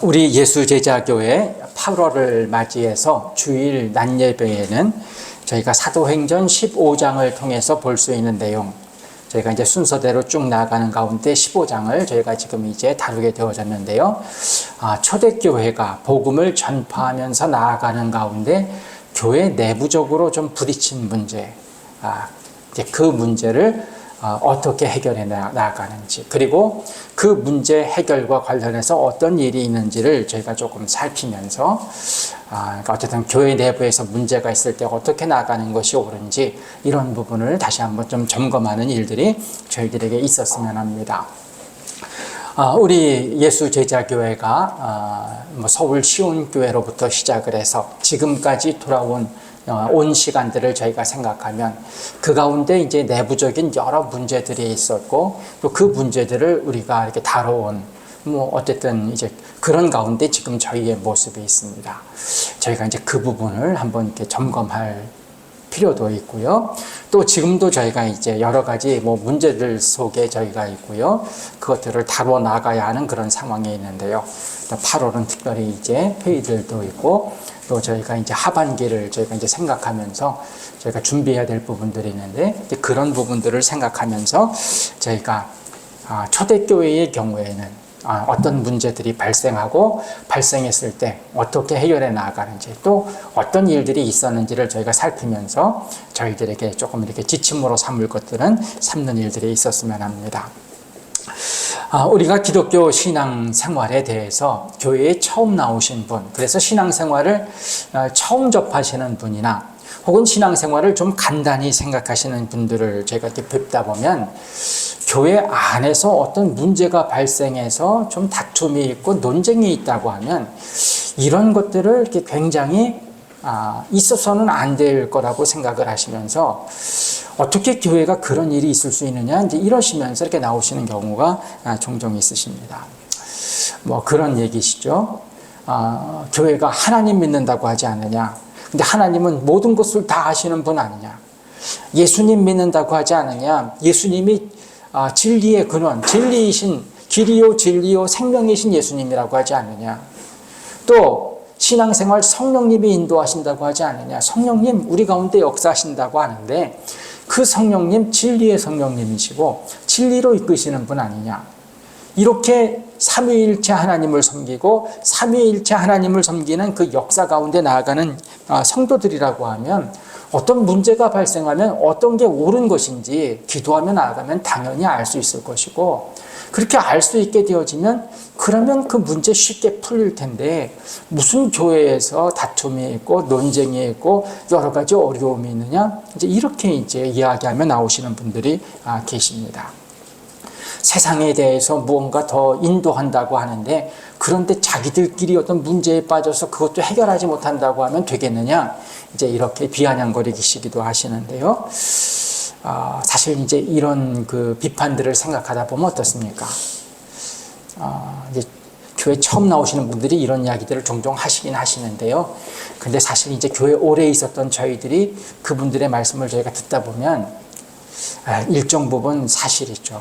우리 예수제자교회 8월을 맞이해서 주일 낮 예배에는 저희가 사도행전 15장을 통해서 볼 수 있는 내용, 저희가 이제 순서대로 쭉 나아가는 가운데 15장을 저희가 지금 이제 다루게 되어졌는데요. 초대교회가 복음을 전파하면서 나아가는 가운데 교회 내부적으로 좀 부딪힌 문제, 이제 그 문제를 어떻게 해결해 나가는지, 그리고 그 문제 해결과 관련해서 어떤 일이 있는지를 저희가 조금 살피면서 그러니까 어쨌든 교회 내부에서 문제가 있을 때 어떻게 나가는 것이 옳은지 이런 부분을 다시 한번 좀 점검하는 일들이 저희들에게 있었으면 합니다. 우리 예수제자교회가 서울 시온교회로부터 시작을 해서 지금까지 돌아온 온 시간들을 저희가 생각하면 그 가운데 이제 내부적인 여러 문제들이 있었고 또 그 문제들을 우리가 이렇게 다뤄온 어쨌든 이제 그런 가운데 지금 저희의 모습이 있습니다. 저희가 이제 그 부분을 한번 이렇게 점검할 필요도 있고요. 또 지금도 저희가 이제 여러 가지 문제들 속에 저희가 있고요. 그것들을 다뤄 나가야 하는 그런 상황에 있는데요. 8월은 특별히 이제 회의들도 있고 또 저희가 이제 하반기를 저희가 이제 생각하면서 저희가 준비해야 될 부분들이 있는데 그런 부분들을 생각하면서 저희가 초대교회의 경우에는 어떤 문제들이 발생하고 발생했을 때 어떻게 해결해 나가는지 또 어떤 일들이 있었는지를 저희가 살피면서 저희들에게 조금 이렇게 지침으로 삼는 일들이 있었으면 합니다. 우리가 기독교 신앙생활에 대해서 교회에 처음 나오신 분, 그래서 신앙생활을 처음 접하시는 분이나 혹은 신앙생활을 좀 간단히 생각하시는 분들을 저희가 이렇게 뵙다 보면 교회 안에서 어떤 문제가 발생해서 좀 다툼이 있고 논쟁이 있다고 하면 이런 것들을 이렇게 굉장히 있어서는 안 될 거라고 생각을 하시면서 어떻게 교회가 그런 일이 있을 수 있느냐 이제 이러시면서 이렇게 나오시는 경우가 종종 있으십니다. 그런 얘기시죠. 교회가 하나님 믿는다고 하지 않느냐. 근데 하나님은 모든 것을 다 아시는 분 아니냐. 예수님 믿는다고 하지 않느냐. 예수님이 진리의 근원, 진리이신 길이요 진리요 생명이신 예수님이라고 하지 않느냐. 또 신앙생활 성령님이 인도하신다고 하지 않느냐. 성령님 우리 가운데 역사하신다고 하는데 그 성령님 진리의 성령님이시고 진리로 이끄시는 분 아니냐. 이렇게 삼위일체 하나님을 섬기고 삼위일체 하나님을 섬기는 그 역사 가운데 나아가는 성도들이라고 하면 어떤 문제가 발생하면 어떤 게 옳은 것인지 기도하며 나아가면 당연히 알 수 있을 것이고 그렇게 알 수 있게 되어지면 그러면 그 문제 쉽게 풀릴 텐데 무슨 교회에서 다툼이 있고 논쟁이 있고 여러 가지 어려움이 있느냐 이제 이렇게 이제 이야기하며 나오시는 분들이 계십니다. 세상에 대해서 무언가 더 인도한다고 하는데 그런데 자기들끼리 어떤 문제에 빠져서 그것도 해결하지 못한다고 하면 되겠느냐 이제 이렇게 비아냥거리시기도 하시는데요. 사실 이제 이런 그 비판들을 생각하다 보면 어떻습니까? 이제 교회 처음 나오시는 분들이 이런 이야기들을 종종 하시긴 하시는데요. 근데 사실 이제 교회 오래 있었던 저희들이 그분들의 말씀을 저희가 듣다 보면 일정 부분 사실이죠.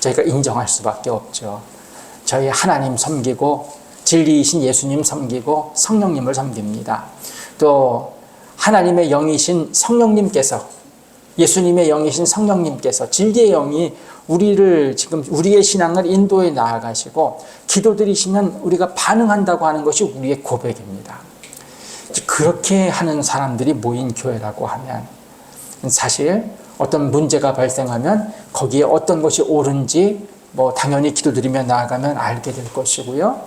저희가 인정할 수밖에 없죠. 저희 하나님 섬기고 진리이신 예수님 섬기고 성령님을 섬깁니다. 또 하나님의 영이신 성령님께서 예수님의 영이신 성령님께서 진리의 영이 우리를 지금 우리의 신앙을 인도해 나아가시고 기도드리시면 우리가 반응한다고 하는 것이 우리의 고백입니다. 그렇게 하는 사람들이 모인 교회라고 하면 사실 어떤 문제가 발생하면 거기에 어떤 것이 옳은지 당연히 기도드리며 나아가면 알게 될 것이고요.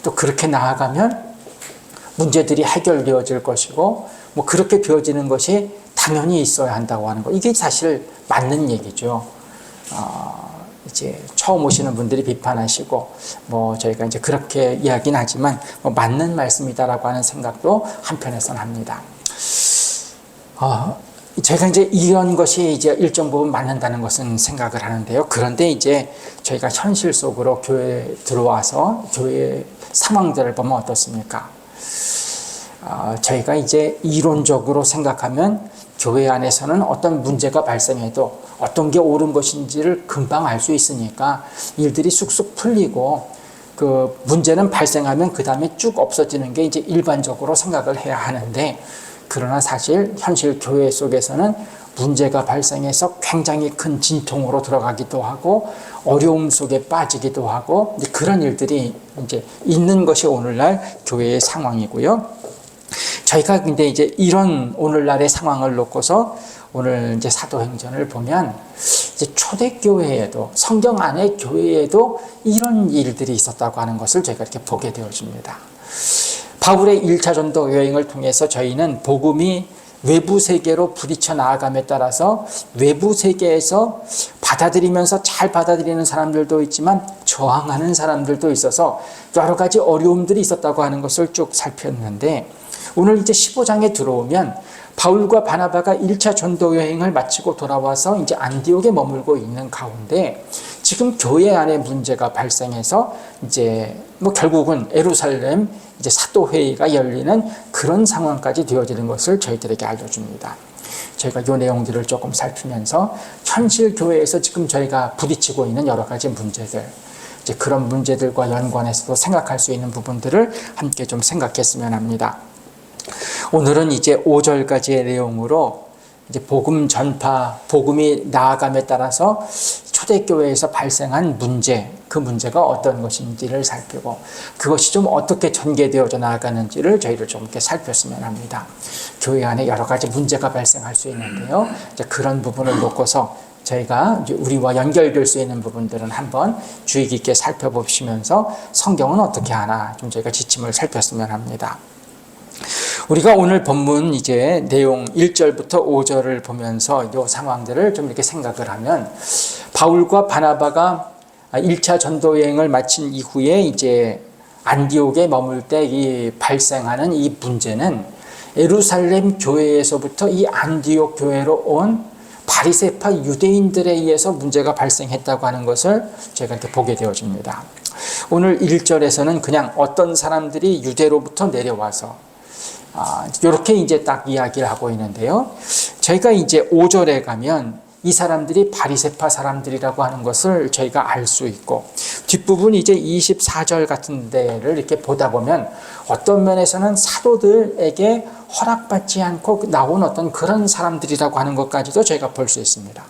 또 그렇게 나아가면 문제들이 해결되어질 것이고 그렇게 되어지는 것이 당연히 있어야 한다고 하는 것. 이게 사실 맞는 얘기죠. 이제 처음 오시는 분들이 비판하시고 저희가 이제 그렇게 이야기는 하지만 맞는 말씀이다라고 하는 생각도 한편에서는 합니다. 제가 이제 이런 것이 이제 일정 부분 맞는다는 것은 생각을 하는데요. 그런데 이제 저희가 현실 속으로 교회에 들어와서 교회 상황들을 보면 어떻습니까? 저희가 이제 이론적으로 생각하면 교회 안에서는 어떤 문제가 발생해도 어떤 게 옳은 것인지를 금방 알 수 있으니까 일들이 쑥쑥 풀리고 그 문제는 발생하면 그 다음에 쭉 없어지는 게 이제 일반적으로 생각을 해야 하는데, 그러나 사실 현실 교회 속에서는 문제가 발생해서 굉장히 큰 진통으로 들어가기도 하고 어려움 속에 빠지기도 하고 이제 그런 일들이 이제 있는 것이 오늘날 교회의 상황이고요. 저희가 근데 이제 이런 오늘날의 상황을 놓고서 오늘 이제 사도행전을 보면 이제 초대교회에도, 성경 안의 교회에도 이런 일들이 있었다고 하는 것을 저희가 이렇게 보게 되어집니다. 바울의 1차 전도 여행을 통해서 저희는 복음이 외부 세계로 부딪혀 나아감에 따라서 외부 세계에서 받아들이면서 잘 받아들이는 사람들도 있지만 저항하는 사람들도 있어서 여러 가지 어려움들이 있었다고 하는 것을 쭉 살폈는데, 오늘 이제 15장에 들어오면 바울과 바나바가 1차 전도 여행을 마치고 돌아와서 이제 안디옥에 머물고 있는 가운데 지금 교회 안에 문제가 발생해서 이제 뭐 결국은 예루살렘 이제 사도회의가 열리는 그런 상황까지 되어지는 것을 저희들에게 알려줍니다. 저희가 이 내용들을 조금 살피면서 현실 교회에서 지금 저희가 부딪히고 있는 여러 가지 문제들, 이제 그런 문제들과 연관해서도 생각할 수 있는 부분들을 함께 좀 생각했으면 합니다. 오늘은 이제 5절까지의 내용으로 이제 복음 전파, 복음이 나아감에 따라서 초대교회에서 발생한 문제, 그 문제가 어떤 것인지를 살피고 그것이 좀 어떻게 전개되어져 나아가는지를 저희를 좀 이렇게 살폈으면 합니다. 교회 안에 여러 가지 문제가 발생할 수 있는데요. 이제 그런 부분을 놓고서 저희가 이제 우리와 연결될 수 있는 부분들은 한번 주의 깊게 살펴보시면서 성경은 어떻게 하나 좀 저희가 지침을 살폈으면 합니다. 우리가 오늘 본문 이제 내용 1절부터 5절을 보면서 이 상황들을 좀 이렇게 생각을 하면, 바울과 바나바가 1차 전도 여행을 마친 이후에 이제 안디옥에 머물 때 이 발생하는 이 문제는 예루살렘 교회에서부터 이 안디옥 교회로 온 바리새파 유대인들에 의해서 문제가 발생했다고 하는 것을 제가 이렇게 보게 되어집니다. 오늘 1절에서는 그냥 어떤 사람들이 유대로부터 내려와서 이렇게 이제 딱 이야기를 하고 있는데요. 저희가 이제 5절에 가면 이 사람들이 바리새파 사람들이라고 하는 것을 저희가 알 수 있고, 뒷부분 이제 24절 같은 데를 이렇게 보다 보면 어떤 면에서는 사도들에게 허락받지 않고 나온 어떤 그런 사람들이라고 하는 것까지도 저희가 볼 수 있습니다.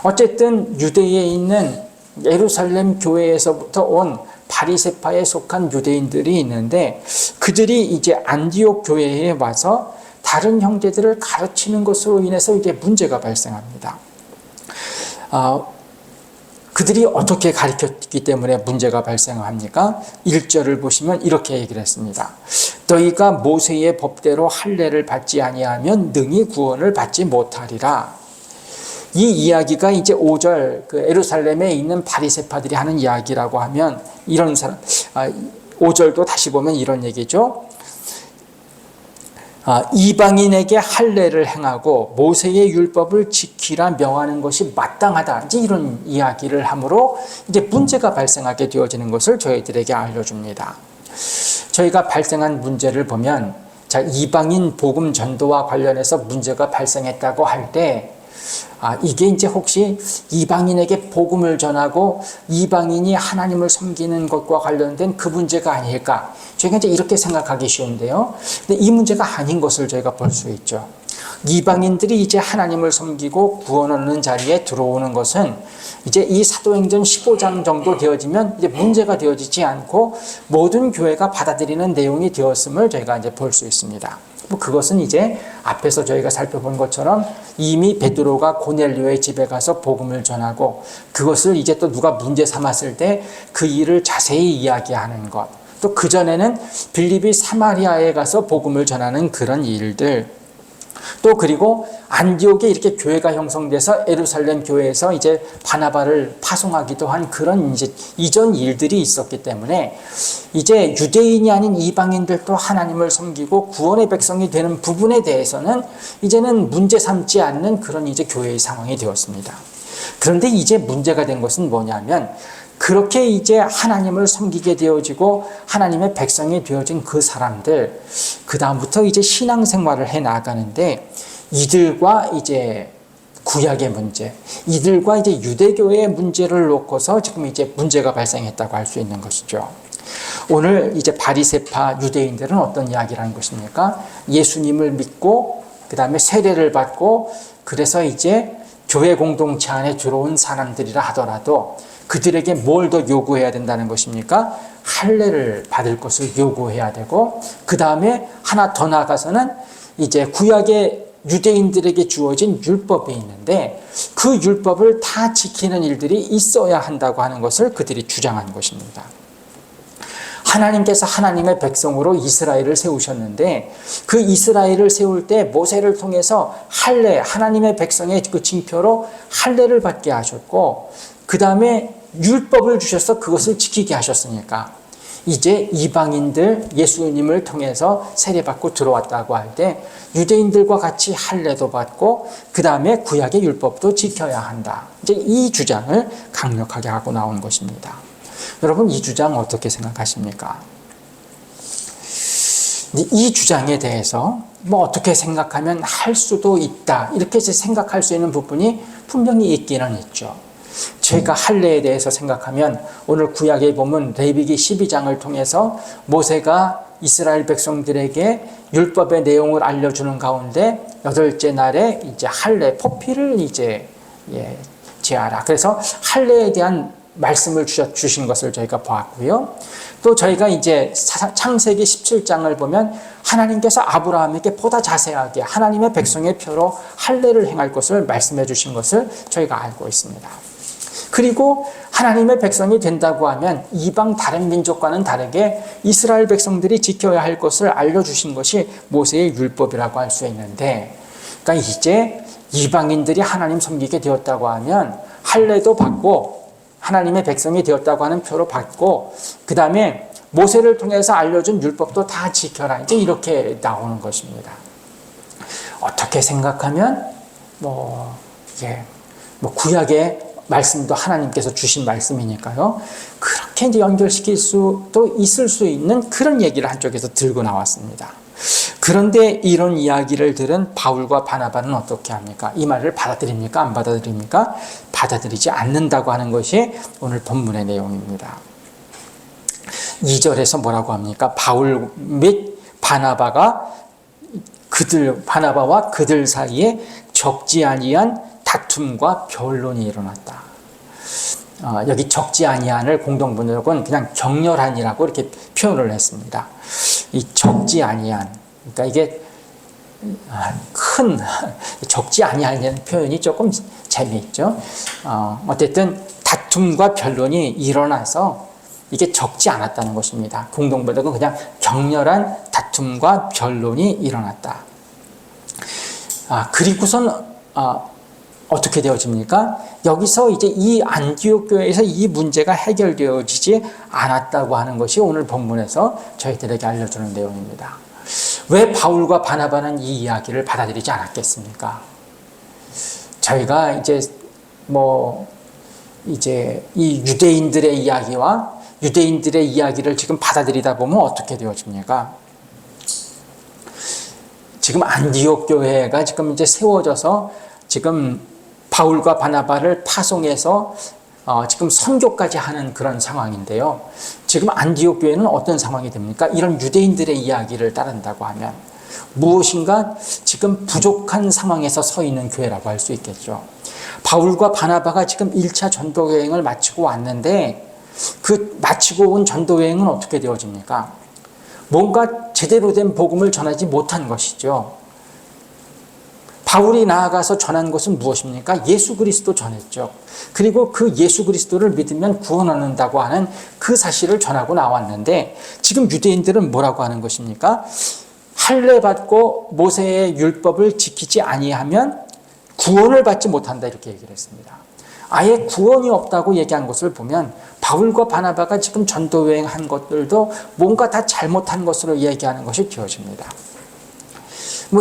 어쨌든 유대에 있는 예루살렘 교회에서부터 온 바리새파에 속한 유대인들이 있는데, 그들이 이제 안디옥 교회에 와서 다른 형제들을 가르치는 것으로 인해서 이게 문제가 발생합니다. 그들이 어떻게 가르쳤기 때문에 문제가 발생합니까? 1절을 보시면 이렇게 얘기를 했습니다. 너희가 모세의 법대로 할례를 받지 아니하면 능히 구원을 받지 못하리라. 이 이야기가 이제 5절 그 예루살렘에 있는 바리새파들이 하는 이야기라고 하면, 이런 사람 5절도 다시 보면 이런 얘기죠. 이방인에게 할례를 행하고 모세의 율법을 지키라 명하는 것이 마땅하다. 이제 이런 이야기를 함으로 이제 문제가 발생하게 되어지는 것을 저희들에게 알려줍니다. 저희가 발생한 문제를 보면, 자, 이방인 복음 전도와 관련해서 문제가 발생했다고 할 때, 이게 이제 혹시 이방인에게 복음을 전하고 이방인이 하나님을 섬기는 것과 관련된 그 문제가 아닐까? 저희가 이제 이렇게 생각하기 쉬운데요. 근데 이 문제가 아닌 것을 저희가 볼 수 있죠. 이방인들이 이제 하나님을 섬기고 구원 얻는 자리에 들어오는 것은 이제 이 사도행전 15장 정도 되어지면 이제 문제가 되어지지 않고 모든 교회가 받아들이는 내용이 되었음을 저희가 이제 볼 수 있습니다. 뭐 그것은 이제 앞에서 저희가 살펴본 것처럼 이미 베드로가 고넬료의 집에 가서 복음을 전하고 그것을 이제 또 누가 문제 삼았을 때 그 일을 자세히 이야기하는 것, 또 그전에는 빌립이 사마리아에 가서 복음을 전하는 그런 일들, 또 그리고 안디옥에 이렇게 교회가 형성돼서 예루살렘 교회에서 이제 바나바를 파송하기도 한 그런 이제 이전 일들이 있었기 때문에 이제 유대인이 아닌 이방인들도 하나님을 섬기고 구원의 백성이 되는 부분에 대해서는 이제는 문제 삼지 않는 그런 이제 교회의 상황이 되었습니다. 그런데 이제 문제가 된 것은 뭐냐면, 그렇게 이제 하나님을 섬기게 되어지고 하나님의 백성이 되어진 그 사람들, 그 다음부터 이제 신앙생활을 해 나가는데 이들과 이제 구약의 문제, 이들과 이제 유대교의 문제를 놓고서 지금 이제 문제가 발생했다고 할 수 있는 것이죠. 오늘 이제 바리새파 유대인들은 어떤 이야기를 하는 것입니까? 예수님을 믿고 그 다음에 세례를 받고 그래서 이제 교회 공동체 안에 들어온 사람들이라 하더라도 그들에게 뭘 더 요구해야 된다는 것입니까? 할례를 받을 것을 요구해야 되고 그 다음에 하나 더 나아가서는 이제 구약의 유대인들에게 주어진 율법이 있는데 그 율법을 다 지키는 일들이 있어야 한다고 하는 것을 그들이 주장한 것입니다. 하나님께서 하나님의 백성으로 이스라엘을 세우셨는데 그 이스라엘을 세울 때 모세를 통해서 할례, 하나님의 백성의 그 징표로 할례를 받게 하셨고 그 다음에 율법을 주셔서 그것을 지키게 하셨으니까 이제 이방인들 예수님을 통해서 세례받고 들어왔다고 할 때 유대인들과 같이 할례도 받고 그 다음에 구약의 율법도 지켜야 한다. 이제 이 주장을 강력하게 하고 나온 것입니다. 여러분 이 주장 어떻게 생각하십니까? 이 주장에 대해서 뭐 어떻게 생각하면 할 수도 있다 이렇게 생각할 수 있는 부분이 분명히 있기는 있죠. 제가 할례에 대해서 생각하면 오늘 구약에 보면 레위기 12장을 통해서 모세가 이스라엘 백성들에게 율법의 내용을 알려주는 가운데 8째 날에 이제 할례 포피를 이제 제하라. 그래서 할례에 대한 말씀을 주신 것을 저희가 보았고요. 또 저희가 이제 창세기 17장을 보면 하나님께서 아브라함에게 보다 자세하게 하나님의 백성의 표로 할례를 행할 것을 말씀해 주신 것을 저희가 알고 있습니다. 그리고 하나님의 백성이 된다고 하면 이방 다른 민족과는 다르게 이스라엘 백성들이 지켜야 할 것을 알려주신 것이 모세의 율법이라고 할 수 있는데 그러니까 이제 이방인들이 하나님 섬기게 되었다고 하면 할례도 받고 하나님의 백성이 되었다고 하는 표로 받고 그 다음에 모세를 통해서 알려준 율법도 다 지켜라. 이제 이렇게 나오는 것입니다. 어떻게 생각하면 구약의 말씀도 하나님께서 주신 말씀이니까요. 그렇게 이제 연결시킬 수도 있을 수 있는 그런 얘기를 한쪽에서 들고 나왔습니다. 그런데 이런 이야기를 들은 바울과 바나바는 어떻게 합니까? 이 말을 받아들입니까? 안 받아들입니까? 받아들이지 않는다고 하는 것이 오늘 본문의 내용입니다. 2절에서 뭐라고 합니까? 바울 및 바나바와 그들 사이에 적지 아니한 다툼과 변론이 일어났다. 여기 적지 아니한을 공동번역은 그냥 격렬한이라고 이렇게 표현을 했습니다. 이 적지 아니한, 그러니까 이게 적지 아니한이라는 표현이 조금 재미있죠. 어쨌든 다툼과 변론이 일어나서 이게 적지 않았다는 것입니다. 공동번역은 그냥 격렬한 다툼과 변론이 일어났다. 그리고선 어떻게 되어집니까? 여기서 이제 이 안디옥 교회에서 이 문제가 해결되어지지 않았다고 하는 것이 오늘 본문에서 저희들에게 알려주는 내용입니다. 왜 바울과 바나바는 이 이야기를 받아들이지 않았겠습니까? 저희가 이제 이 유대인들의 이야기와 유대인들의 이야기를 지금 받아들이다 보면 어떻게 되어집니까? 지금 안디옥 교회가 지금 이제 세워져서 지금 바울과 바나바를 파송해서 지금 선교까지 하는 그런 상황인데요. 지금 안디옥 교회는 어떤 상황이 됩니까? 이런 유대인들의 이야기를 따른다고 하면 무엇인가 지금 부족한 상황에서 서 있는 교회라고 할 수 있겠죠. 바울과 바나바가 지금 1차 전도 여행을 마치고 왔는데 그 마치고 온 전도 여행은 어떻게 되어집니까? 뭔가 제대로 된 복음을 전하지 못한 것이죠. 바울이 나아가서 전한 것은 무엇입니까? 예수 그리스도 전했죠. 그리고 그 예수 그리스도를 믿으면 구원 얻는다고 하는 그 사실을 전하고 나왔는데 지금 유대인들은 뭐라고 하는 것입니까? 할례 받고 모세의 율법을 지키지 아니하면 구원을 받지 못한다 이렇게 얘기를 했습니다. 아예 구원이 없다고 얘기한 것을 보면 바울과 바나바가 지금 전도 여행한 것들도 뭔가 다 잘못한 것으로 얘기하는 것이 되어집니다.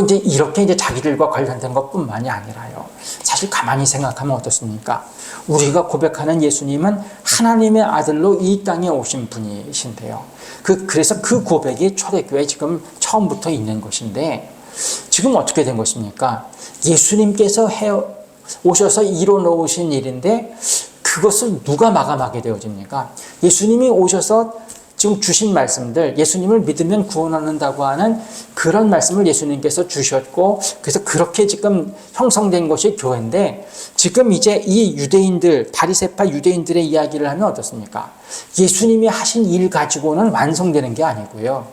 이제 이렇게 이제 자기들과 관련된 것뿐만이 아니라요. 사실 가만히 생각하면 어떻습니까? 우리가 고백하는 예수님은 하나님의 아들로 이 땅에 오신 분이신데요. 그래서 그 고백이 초대교회에 지금 처음부터 있는 것인데 지금 어떻게 된 것입니까? 예수님께서 오셔서 이뤄놓으신 일인데 그것을 누가 마감하게 되어집니까? 예수님이 오셔서 지금 주신 말씀들, 예수님을 믿으면 구원 얻는다고 하는 그런 말씀을 예수님께서 주셨고, 그래서 그렇게 지금 형성된 것이 교회인데, 지금 이제 이 유대인들, 바리새파 유대인들의 이야기를 하면 어떻습니까? 예수님이 하신 일 가지고는 완성되는 게 아니고요.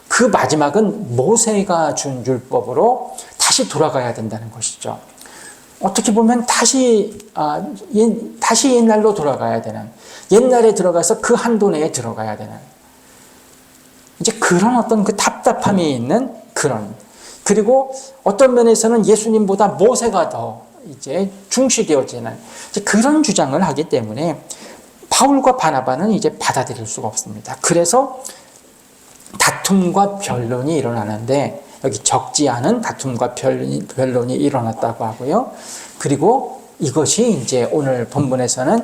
그 마지막은 모세가 준 율법으로 다시 돌아가야 된다는 것이죠. 어떻게 보면 다시 옛날로 돌아가야 되는, 옛날에 들어가서 그 한도 내에 들어가야 되는, 이제 그런 어떤 그 답답함이 있는 그런, 그리고 어떤 면에서는 예수님보다 모세가 더 이제 중시되어지는 이제 그런 주장을 하기 때문에 바울과 바나바는 이제 받아들일 수가 없습니다. 그래서 다툼과 변론이 일어나는데, 여기 적지 않은 다툼과 변론이 일어났다고 하고요. 그리고 이것이 이제 오늘 본문에서는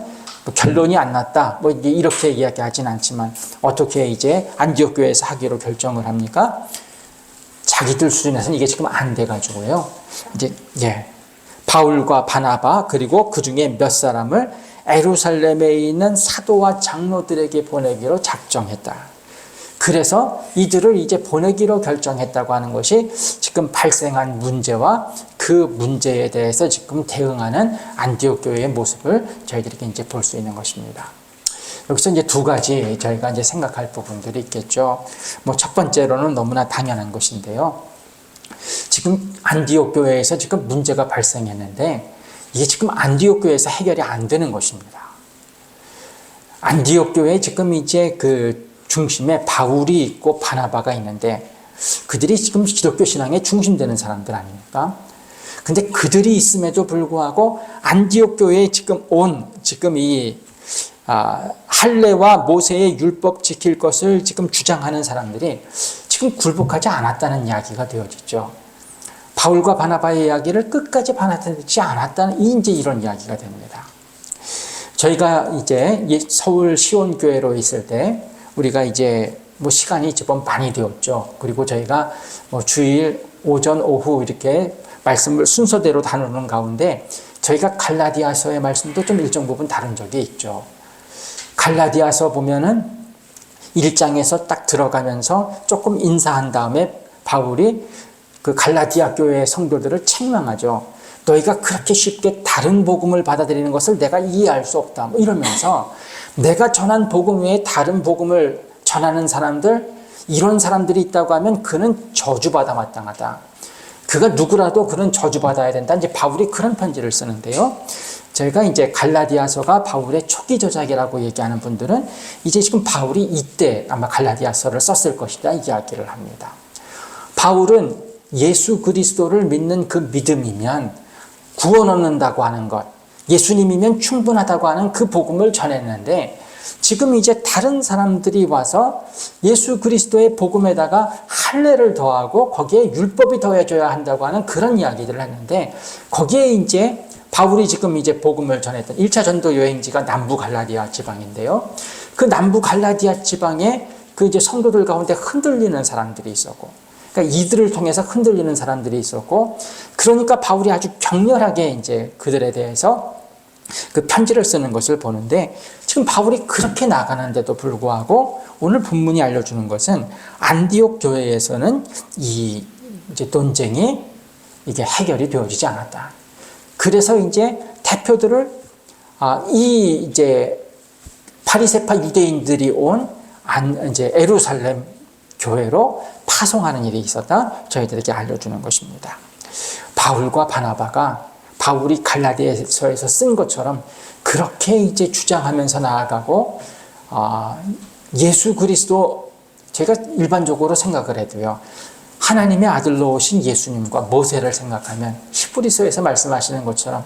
뭐 결론이 안 났다, 뭐 이렇게 이야기하진 않지만 어떻게 이제 안디옥 교회에서 하기로 결정을 합니까? 자기들 수준에서는 이게 지금 안 돼가지고요. 이제 바울과 바나바 그리고 그 중에 몇 사람을 예루살렘에 있는 사도와 장로들에게 보내기로 작정했다. 그래서 이들을 이제 보내기로 결정했다고 하는 것이 지금 발생한 문제와 그 문제에 대해서 지금 대응하는 안디옥 교회의 모습을 저희들이 이제 볼 수 있는 것입니다. 여기서 이제 두 가지 저희가 이제 생각할 부분들이 있겠죠. 뭐 첫 번째로는 너무나 당연한 것인데요. 지금 안디옥 교회에서 지금 문제가 발생했는데 이게 지금 안디옥 교회에서 해결이 안 되는 것입니다. 안디옥 교회에 지금 이제 그 중심에 바울이 있고 바나바가 있는데 그들이 지금 기독교 신앙의 중심되는 사람들 아닙니까? 근데 그들이 있음에도 불구하고 안디옥 교회에 지금 이 할례와 모세의 율법 지킬 것을 지금 주장하는 사람들이 지금 굴복하지 않았다는 이야기가 되어지죠. 바울과 바나바의 이야기를 끝까지 받아들이지 않았다는 이제 이런 이야기가 됩니다. 저희가 이제 서울 시온교회로 있을 때 우리가 이제 뭐 시간이 제법 많이 되었죠. 그리고 저희가 뭐 주일 오전 오후 이렇게 말씀을 순서대로 다루는 가운데 저희가 갈라디아서의 말씀도 좀 일정 부분 다룬 적이 있죠. 갈라디아서 보면은 1장에서 딱 들어가면서 조금 인사한 다음에 바울이 그 갈라디아 교회의 성도들을 책망하죠. 너희가 그렇게 쉽게 다른 복음을 받아들이는 것을 내가 이해할 수 없다. 뭐 이러면서 내가 전한 복음 외에 다른 복음을 전하는 사람들, 이런 사람들이 있다고 하면 그는 저주받아 마땅하다. 그가 누구라도 그는 저주받아야 된다. 이제 바울이 그런 편지를 쓰는데요. 저희가 이제 갈라디아서가 바울의 초기 저작이라고 얘기하는 분들은 이제 지금 바울이 이때 아마 갈라디아서를 썼을 것이다 이야기를 합니다. 바울은 예수 그리스도를 믿는 그 믿음이면 구원 얻는다고 하는 것, 예수님이면 충분하다고 하는 그 복음을 전했는데 지금 이제 다른 사람들이 와서 예수 그리스도의 복음에다가 할례를 더하고 거기에 율법이 더해져야 한다고 하는 그런 이야기들을 했는데 거기에 이제 바울이 지금 이제 복음을 전했던 1차 전도 여행지가 남부 갈라디아 지방인데요. 그 남부 갈라디아 지방에 그 이제 성도들 가운데 흔들리는 사람들이 있었고, 그러니까 이들을 통해서 흔들리는 사람들이 있었고, 그러니까 바울이 아주 격렬하게 이제 그들에 대해서 그 편지를 쓰는 것을 보는데 지금 바울이 그렇게 나가는데도 불구하고 오늘 본문이 알려주는 것은 안디옥 교회에서는 이 이제 논쟁이 이게 해결이 되어지지 않았다. 그래서 이제 대표들을 이 이제 바리새파 유대인들이 온 이제 예루살렘 교회로 파송하는 일이 있었다. 저희들에게 알려주는 것입니다. 바울과 바나바가 바울이 갈라디아서에서 쓴 것처럼 그렇게 이제 주장하면서 나아가고 예수 그리스도, 제가 일반적으로 생각을 해도요, 하나님의 아들로 오신 예수님과 모세를 생각하면 히브리서에서 말씀하시는 것처럼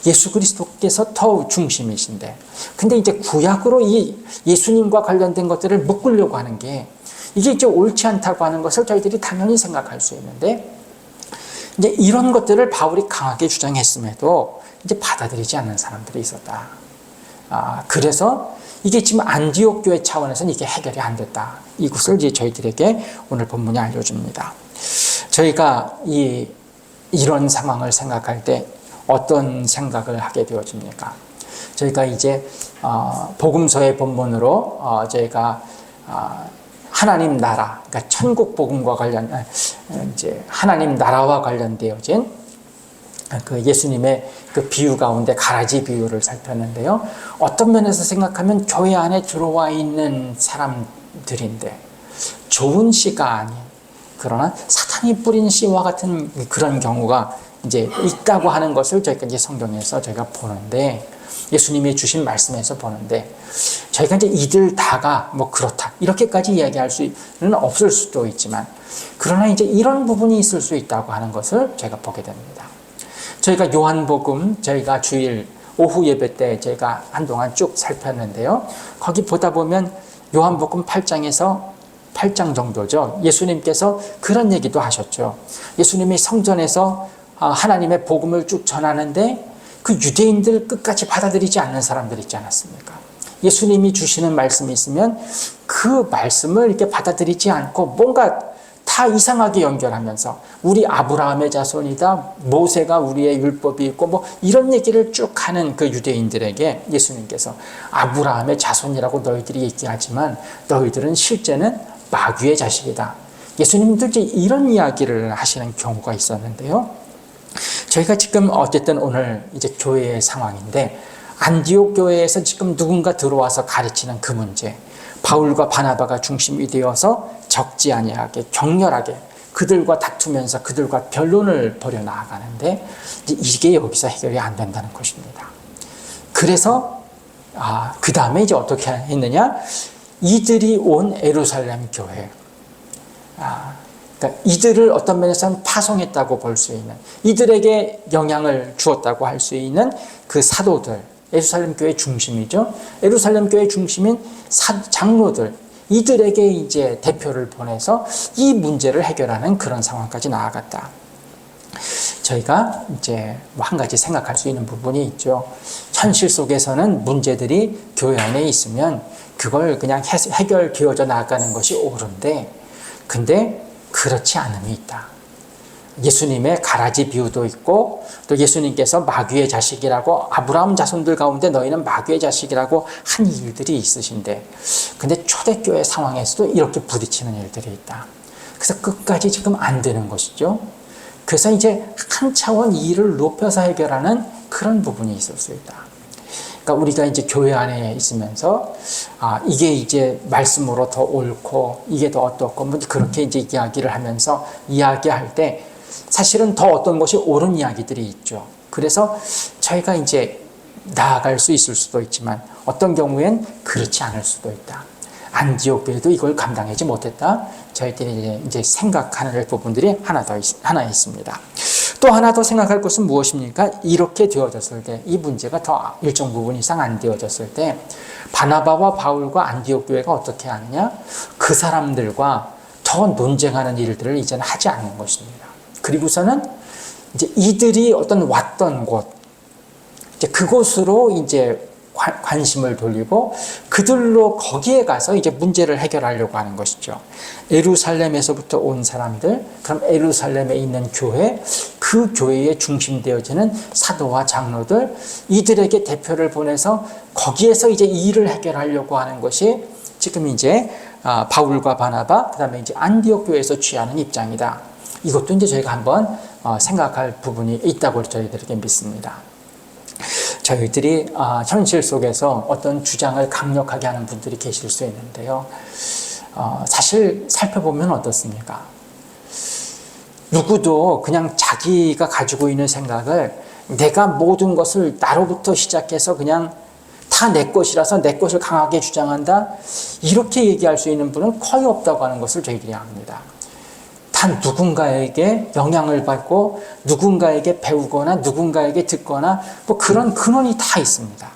예수 그리스도께서 더 중심이신데, 근데 이제 구약으로 이 예수님과 관련된 것들을 묶으려고 하는 게 이게 이제 옳지 않다고 하는 것을 저희들이 당연히 생각할 수 있는데, 이제 이런 것들을 바울이 강하게 주장했음에도 이제 받아들이지 않는 사람들이 있었다. 그래서 이게 지금 안디옥 교회 차원에서는 이게 해결이 안 됐다. 이것을 이제 저희들에게 오늘 본문이 알려줍니다. 저희가 이런 상황을 생각할 때 어떤 생각을 하게 되어집니까? 저희가 이제 복음서의 본문으로 저희가 하나님 나라, 그러니까 천국 복음과 관련, 이제 하나님 나라와 관련되어진 그 예수님의 그 비유 가운데 가라지 비유를 살폈는데요. 어떤 면에서 생각하면 교회 안에 들어와 있는 사람들인데 좋은 씨가 아닌, 그러나 사탄이 뿌린 씨와 같은 그런 경우가 이제 있다고 하는 것을 저희가 이제 성경에서 저희가 보는데, 예수님이 주신 말씀에서 보는데, 저희가 이제 이들 다가 뭐 그렇다 이렇게까지 이야기할 수는 없을 수도 있지만, 그러나 이제 이런 부분이 있을 수 있다고 하는 것을 저희가 보게 됩니다. 저희가 요한복음, 저희가 주일 오후 예배 때 저희가 한동안 쭉 살폈는데요. 거기 보다 보면 요한복음 8장에서 8장 정도죠. 예수님께서 그런 얘기도 하셨죠. 예수님이 성전에서 하나님의 복음을 쭉 전하는데 그 유대인들 끝까지 받아들이지 않는 사람들 있지 않았습니까? 예수님이 주시는 말씀이 있으면 그 말씀을 이렇게 받아들이지 않고 뭔가 다 이상하게 연결하면서 우리 아브라함의 자손이다, 모세가 우리의 율법이 있고 뭐 이런 얘기를 쭉 하는 그 유대인들에게 예수님께서 아브라함의 자손이라고 너희들이 얘기하지만 너희들은 실제는 마귀의 자식이다. 예수님도 이제 이런 이야기를 하시는 경우가 있었는데요. 저희가 지금 어쨌든 오늘 이제 교회의 상황인데, 안디옥 교회에서 지금 누군가 들어와서 가르치는 그 문제, 바울과 바나바가 중심이 되어서 적지 아니하게 격렬하게 그들과 다투면서 그들과 변론을 벌여 나아가는데, 이게 여기서 해결이 안 된다는 것입니다. 그래서 그 다음에 이제 어떻게 했느냐? 이들이 온 예루살렘 교회, 그러니까 이들을 어떤 면에서는 파송했다고 볼 수 있는, 이들에게 영향을 주었다고 할 수 있는 그 사도들, 예루살렘 교회 중심이죠. 예루살렘 교회 중심인 장로들, 이들에게 이제 대표를 보내서 이 문제를 해결하는 그런 상황까지 나아갔다. 저희가 이제 한 가지 생각할 수 있는 부분이 있죠. 현실 속에서는 문제들이 교회 안에 있으면 그걸 그냥 해결되어져 나가는 것이 옳은데, 근데 그렇지 않음이 있다. 예수님의 가라지 비유도 있고, 또 예수님께서 마귀의 자식이라고, 아브라함 자손들 가운데 너희는 마귀의 자식이라고 한 일들이 있으신데, 근데 초대교회 상황에서도 이렇게 부딪히는 일들이 있다. 그래서 끝까지 지금 안 되는 것이죠. 그래서 이제 한 차원 이 일을 높여서 해결하는 그런 부분이 있을 수 있다. 그러니까 우리가 이제 교회 안에 있으면서 이게 이제 말씀으로 더 옳고 이게 더 어떻고 뭐 그렇게 이제 이야기를 하면서 이야기할 때 사실은 더 어떤 것이 옳은 이야기들이 있죠. 그래서 저희가 이제 나아갈 수 있을 수도 있지만 어떤 경우엔 그렇지 않을 수도 있다. 안디옥 교회도 이걸 감당하지 못했다. 저희들이 이제 생각하는 부분들이 하나 있습니다. 또 하나 더 생각할 것은 무엇입니까? 이렇게 되어졌을 때, 이 문제가 더 일정 부분 이상 안 되어졌을 때, 바나바와 바울과 안디옥 교회가 어떻게 하느냐? 그 사람들과 더 논쟁하는 일들을 이제는 하지 않는 것입니다. 그리고서는 이제 이들이 어떤 왔던 곳, 이제 그곳으로 이제 관심을 돌리고 그들로 거기에 가서 이제 문제를 해결하려고 하는 것이죠. 예루살렘에서부터 온 사람들, 그럼 예루살렘에 있는 교회, 그 교회에 중심되어지는 사도와 장로들, 이들에게 대표를 보내서 거기에서 이제 이 일을 해결하려고 하는 것이 지금 이제 바울과 바나바, 그 다음에 이제 안디옥 교회에서 취하는 입장이다. 이것도 이제 저희가 한번 생각할 부분이 있다고 저희들에게 믿습니다. 저희들이 현실 속에서 어떤 주장을 강력하게 하는 분들이 계실 수 있는데요. 사실 살펴보면 어떻습니까? 누구도 그냥 자기가 가지고 있는 생각을 내가 모든 것을 나로부터 시작해서 그냥 다 내 것이라서 내 것을 강하게 주장한다, 이렇게 얘기할 수 있는 분은 거의 없다고 하는 것을 저희들이 압니다. 단 누군가에게 영향을 받고 누군가에게 배우거나 누군가에게 듣거나 뭐 그런 근원이 다 있습니다.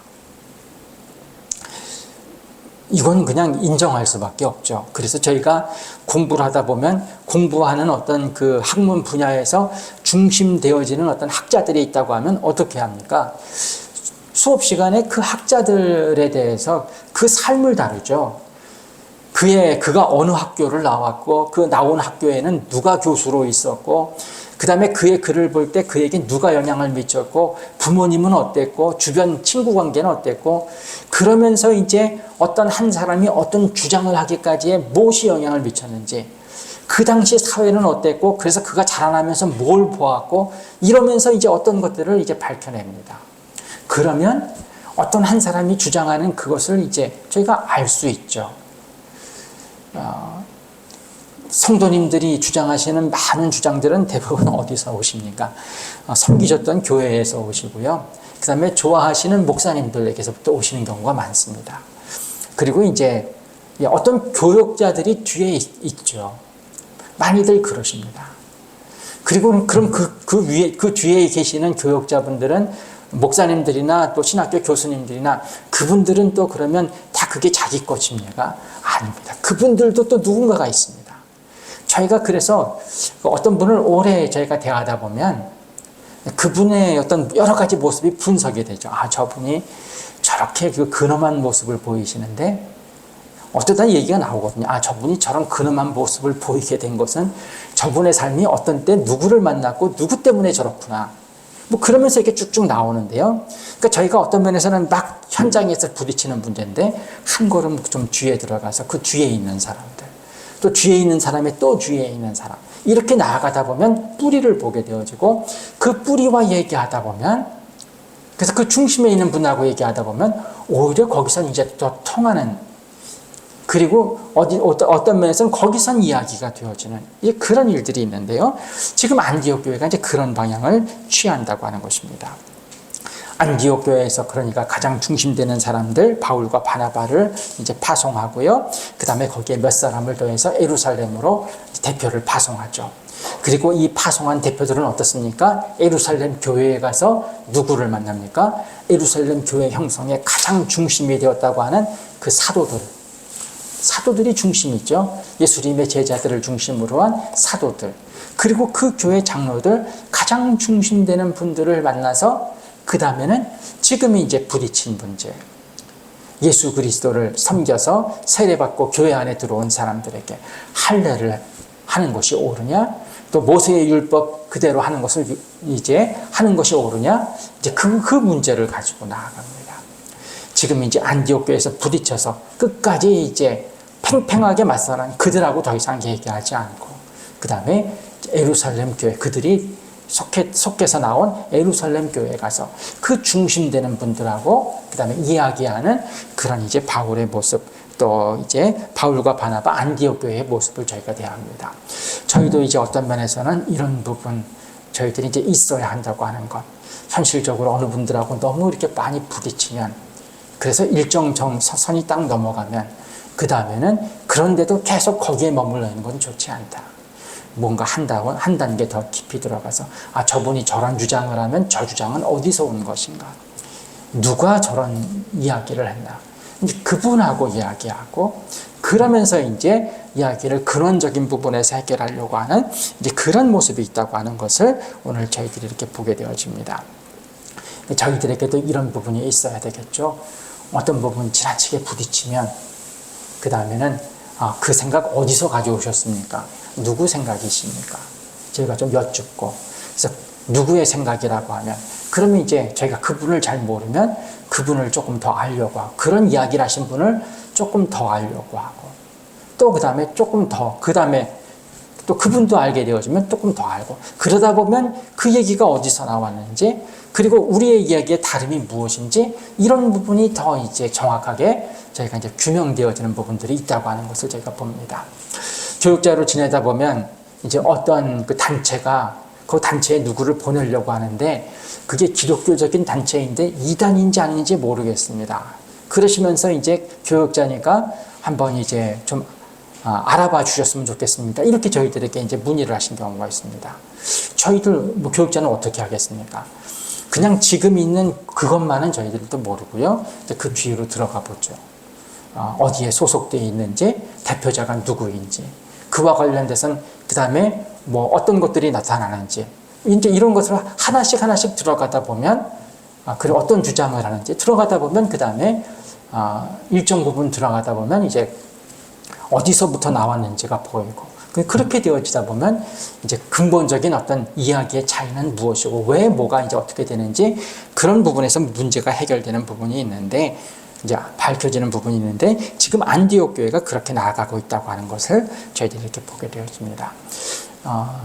이건 그냥 인정할 수밖에 없죠. 그래서 저희가 공부를 하다 보면 공부하는 어떤 그 학문 분야에서 중심되어지는 어떤 학자들이 있다고 하면 어떻게 합니까? 수업 시간에 그 학자들에 대해서 그 삶을 다루죠. 그가 어느 학교를 나왔고 그 나온 학교에는 누가 교수로 있었고 그 다음에 그의 글을 볼 때 그에게 누가 영향을 미쳤고 부모님은 어땠고 주변 친구 관계는 어땠고 그러면서 이제 어떤 한 사람이 어떤 주장을 하기까지에 무엇이 영향을 미쳤는지 그 당시 사회는 어땠고 그래서 그가 자라나면서 뭘 보았고 이러면서 이제 어떤 것들을 이제 밝혀냅니다. 그러면 어떤 한 사람이 주장하는 그것을 이제 저희가 알 수 있죠. 성도님들이 주장하시는 많은 주장들은 대부분 어디서 오십니까? 섬기셨던 교회에서 오시고요. 그 다음에 좋아하시는 목사님들에게서부터 오시는 경우가 많습니다. 그리고 이제 어떤 교역자들이 뒤에 있죠. 많이들 그러십니다. 그리고 그럼 그 뒤에 계시는 교역자분들은 목사님들이나 또 신학교 교수님들이나 그분들은 또 그러면 다 그게 자기 것입니까? 아닙니다. 그분들도 또 누군가가 있습니다. 저희가 그래서 어떤 분을 오래 저희가 대하다 보면 그분의 어떤 여러 가지 모습이 분석이 되죠. 아, 저분이 저렇게 그 근엄한 모습을 보이시는데 어쩌다 얘기가 나오거든요. 아, 저분이 저런 근엄한 모습을 보이게 된 것은 저분의 삶이 어떤 때 누구를 만났고 누구 때문에 저렇구나. 뭐 그러면서 이렇게 쭉쭉 나오는데요. 그러니까 저희가 어떤 면에서는 막 현장에서 부딪히는 문제인데 한 걸음 좀 뒤에 들어가서 그 뒤에 있는 사람들, 또 뒤에 있는 사람의 또 뒤에 있는 사람 이렇게 나아가다 보면 뿌리를 보게 되어지고 그 뿌리와 얘기하다 보면 그래서 그 중심에 있는 분하고 얘기하다 보면 오히려 거기서 이제 더 통하는 그리고 어떤 면에서는 거기선 이야기가 되어지는 그런 일들이 있는데요. 지금 안디옥 교회가 이제 그런 방향을 취한다고 하는 것입니다. 안디옥 교회에서 그러니까 가장 중심되는 사람들 바울과 바나바를 이제 파송하고요. 그 다음에 거기에 몇 사람을 더해서 예루살렘으로 대표를 파송하죠. 그리고 이 파송한 대표들은 어떻습니까? 예루살렘 교회에 가서 누구를 만납니까? 예루살렘 교회 형성의 가장 중심이 되었다고 하는 그 사도들이 중심이죠. 예수님의 제자들을 중심으로 한 사도들. 그리고 그 교회 장로들 가장 중심되는 분들을 만나서 그 다음에는 지금 이제 부딪힌 문제. 예수 그리스도를 섬겨서 세례받고 교회 안에 들어온 사람들에게 할례를 하는 것이 옳으냐? 또 모세의 율법 그대로 하는 것을 이제 하는 것이 옳으냐? 이제 그 문제를 가지고 나아갑니다. 지금 이제 안디옥 교회에서 부딪혀서 끝까지 이제 팽팽하게 맞서는 그들하고 더 이상 얘기하지 않고 그 다음에 예루살렘 교회 그들이 속해서 나온 예루살렘 교회에 가서 그 중심되는 분들하고 그 다음에 이야기하는 그런 이제 바울의 모습 또 이제 바울과 바나바 안디옥 교회의 모습을 저희가 대합니다. 저희도 이제 어떤 면에서는 이런 부분 저희들이 이제 있어야 한다고 하는 것 현실적으로 어느 분들하고 너무 이렇게 많이 부딪히면 그래서 일정 선이 딱 넘어가면 그 다음에는 그런데도 계속 거기에 머물러 있는 건 좋지 않다. 뭔가 한 단계 더 깊이 들어가서 아 저분이 저런 주장을 하면 저 주장은 어디서 온 것인가? 누가 저런 이야기를 했나? 이제 그분하고 이야기하고 그러면서 이제 이야기를 근원적인 부분에서 해결하려고 하는 이제 그런 모습이 있다고 하는 것을 오늘 저희들이 이렇게 보게 되어집니다. 저희들에게도 이런 부분이 있어야 되겠죠. 어떤 부분 지나치게 부딪히면 그 다음에는 그 생각 어디서 가져오셨습니까? 누구 생각이십니까? 저희가 좀 여쭙고 그래서 누구의 생각이라고 하면 그러면 이제 저희가 그분을 잘 모르면 그분을 조금 더 알려고 하고 그런 이야기를 하신 분을 조금 더 알려고 하고 또 그 다음에 조금 더 그 다음에 또 그분도 알게 되어지면 조금 더 알고 그러다 보면 그 얘기가 어디서 나왔는지 그리고 우리의 이야기의 다름이 무엇인지 이런 부분이 더 이제 정확하게 저희가 이제 규명되어지는 부분들이 있다고 하는 것을 저희가 봅니다. 교육자로 지내다 보면 이제 어떤 그 단체가 그 단체에 누구를 보내려고 하는데 그게 기독교적인 단체인데 이단인지 아닌지 모르겠습니다. 그러시면서 이제 교육자니까 한번 이제 좀 알아봐 주셨으면 좋겠습니다. 이렇게 저희들에게 이제 문의를 하신 경우가 있습니다. 저희들 뭐 교육자는 어떻게 하겠습니까? 그냥 지금 있는 그것만은 저희들도 모르고요. 이제 그 뒤로 들어가 보죠. 어디에 소속되어 있는지, 대표자가 누구인지, 그와 관련돼서는 그 다음에 뭐 어떤 것들이 나타나는지, 이제 이런 것을 하나씩 들어가다 보면, 그리고 어떤 주장을 하는지 들어가다 보면 그 다음에 일정 부분 들어가다 보면 이제 어디서부터 나왔는지가 보이고, 그렇게 되어지다 보면 이제 근본적인 어떤 이야기의 차이는 무엇이고 왜 뭐가 이제 어떻게 되는지 그런 부분에서 문제가 해결되는 부분이 있는데 이제 밝혀지는 부분이 있는데 지금 안디옥 교회가 그렇게 나아가고 있다고 하는 것을 저희들이 이렇게 보게 되었습니다.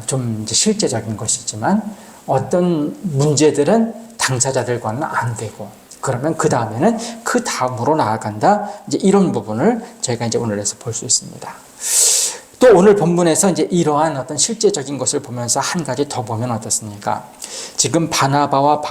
좀 이제 실제적인 것이지만 어떤 문제들은 당사자들과는 안 되고 그러면 그 다음에는 그 다음으로 나아간다. 이제 이런 부분을 저희가 이제 오늘에서 볼 수 있습니다. 또 오늘 본문에서 이제 이러한 어떤 실제적인 것을 보면서 한 가지 더 보면 어떻습니까? 지금 바나바와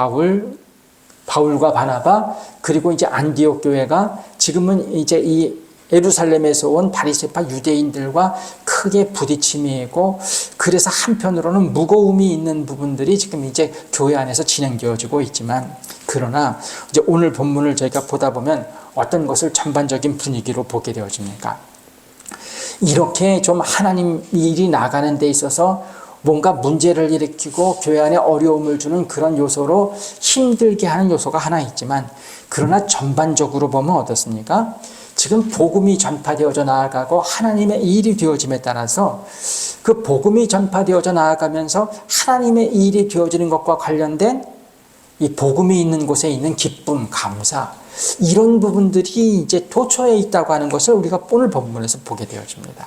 바울과 바나바 그리고 이제 안디옥 교회가 지금은 이제 이 예루살렘에서 온 바리새파 유대인들과 크게 부딪힘이 있고 그래서 한편으로는 무거움이 있는 부분들이 지금 이제 교회 안에서 진행되어지고 있지만 그러나 이제 오늘 본문을 저희가 보다 보면 어떤 것을 전반적인 분위기로 보게 되어집니까? 이렇게 좀 하나님 일이 나가는 데 있어서 뭔가 문제를 일으키고 교회 안에 어려움을 주는 그런 요소로 힘들게 하는 요소가 하나 있지만 그러나 전반적으로 보면 어떻습니까? 지금 복음이 전파되어져 나아가고 하나님의 일이 되어짐에 따라서 그 복음이 전파되어져 나아가면서 하나님의 일이 되어지는 것과 관련된 이 복음이 있는 곳에 있는 기쁨, 감사 이런 부분들이 이제 도처에 있다고 하는 것을 우리가 오늘 본문에서 보게 되어집니다.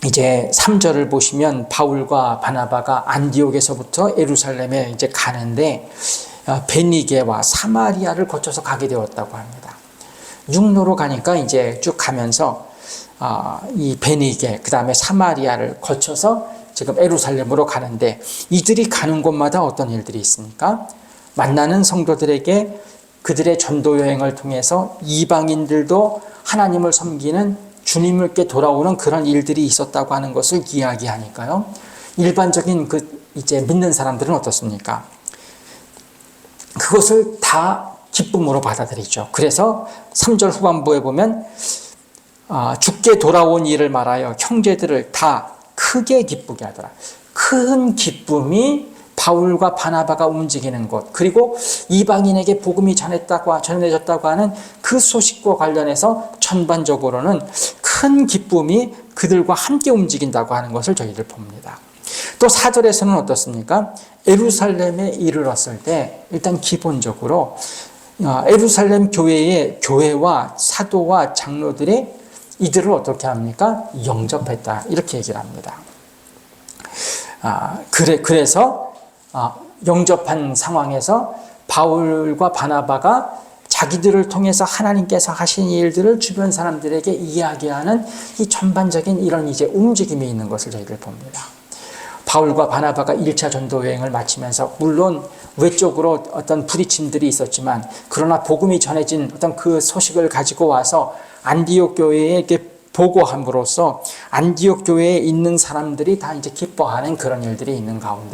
이제 3절을 보시면 바울과 바나바가 안디옥에서부터 예루살렘에 이제 가는데 베니게와 사마리아를 거쳐서 가게 되었다고 합니다. 육로로 가니까 이제 쭉 가면서 이 베니게 그 다음에 사마리아를 거쳐서 지금 예루살렘으로 가는데 이들이 가는 곳마다 어떤 일들이 있습니까? 만나는 성도들에게 그들의 전도 여행을 통해서 이방인들도 하나님을 섬기는 주님께 돌아오는 그런 일들이 있었다고 하는 것을 이야기하니까요. 일반적인 이제 믿는 사람들은 어떻습니까? 그것을 다 기쁨으로 받아들이죠. 그래서 3절 후반부에 보면 주께 돌아온 일을 말하여 형제들을 다 크게 기쁘게 하더라. 큰 기쁨이 바울과 바나바가 움직이는 것 그리고 이방인에게 복음이 전해졌다고 하는 그 소식과 관련해서 전반적으로는 큰 기쁨이 그들과 함께 움직인다고 하는 것을 저희들 봅니다. 또 4절에서는 어떻습니까? 예루살렘에 이르렀을 때 일단 기본적으로 예루살렘 교회와 사도와 장로들이 이들을 어떻게 합니까? 영접했다 이렇게 얘기를 합니다. 그래서 영접한 상황에서 바울과 바나바가 자기들을 통해서 하나님께서 하신 일들을 주변 사람들에게 이야기하는 이 전반적인 이런 이제 움직임이 있는 것을 저희들 봅니다. 바울과 바나바가 1차 전도 여행을 마치면서 물론 외적으로 어떤 부딪힘들이 있었지만 그러나 복음이 전해진 어떤 그 소식을 가지고 와서 안디옥 교회에게 보고함으로써 안디옥 교회에 있는 사람들이 다 이제 기뻐하는 그런 일들이 있는 가운데